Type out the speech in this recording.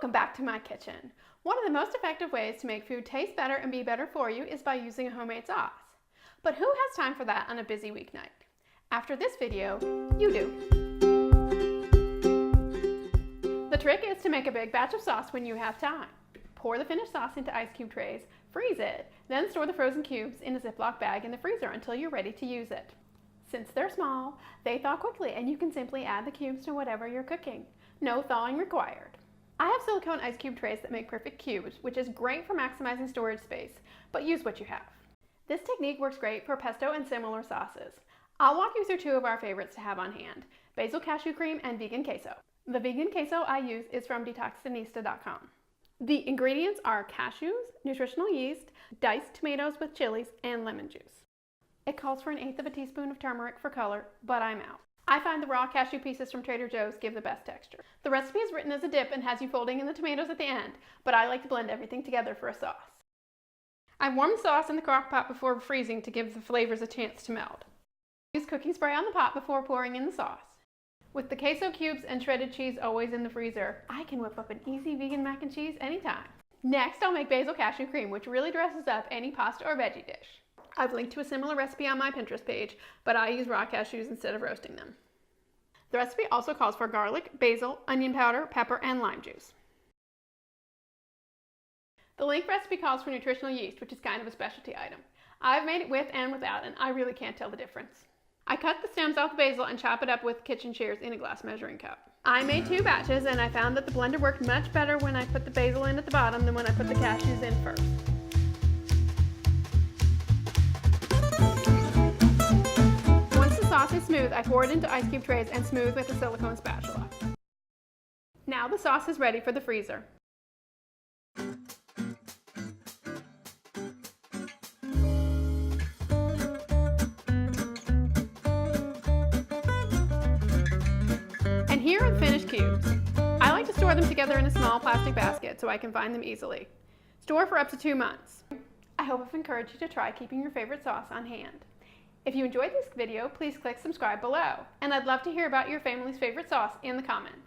Welcome back to my kitchen. One of the most effective ways to make food taste better and be better for you is by using a homemade sauce. But who has time for that on a busy weeknight? After this video, you do. The trick is to make a big batch of sauce when you have time. Pour the finished sauce into ice cube trays, freeze it, then store the frozen cubes in a Ziploc bag in the freezer until you're ready to use it. Since they're small, they thaw quickly and you can simply add the cubes to whatever you're cooking. No thawing required. I have silicone ice cube trays that make perfect cubes, which is great for maximizing storage space, but use what you have. This technique works great for pesto and similar sauces. I'll walk you through two of our favorites to have on hand, basil cashew cream and vegan queso. The vegan queso I use is from detoxinista.com. The ingredients are cashews, nutritional yeast, diced tomatoes with chilies, and lemon juice. It calls for 1/8 teaspoon of turmeric for color, but I'm out. I find the raw cashew pieces from Trader Joe's give the best texture. The recipe is written as a dip and has you folding in the tomatoes at the end, but I like to blend everything together for a sauce. I warm the sauce in the crock pot before freezing to give the flavors a chance to meld. Use cooking spray on the pot before pouring in the sauce. With the queso cubes and shredded cheese always in the freezer, I can whip up an easy vegan mac and cheese anytime. Next, I'll make basil cashew cream, which really dresses up any pasta or veggie dish. I've linked to a similar recipe on my Pinterest page, but I use raw cashews instead of roasting them. The recipe also calls for garlic, basil, onion powder, pepper, and lime juice. The link recipe calls for nutritional yeast, which is kind of a specialty item. I've made it with and without, and I really can't tell the difference. I cut the stems off the basil and chop it up with kitchen shears in a glass measuring cup. I made 2 batches, and I found that the blender worked much better when I put the basil in at the bottom than when I put the cashews in first. Sauce is smooth, I pour it into ice cube trays and smooth with a silicone spatula. Now the sauce is ready for the freezer. And here are the finished cubes. I like to store them together in a small plastic basket so I can find them easily. Store for up to 2 months. I hope I've encouraged you to try keeping your favorite sauce on hand. If you enjoyed this video, please click subscribe below. And I'd love to hear about your family's favorite sauce in the comments.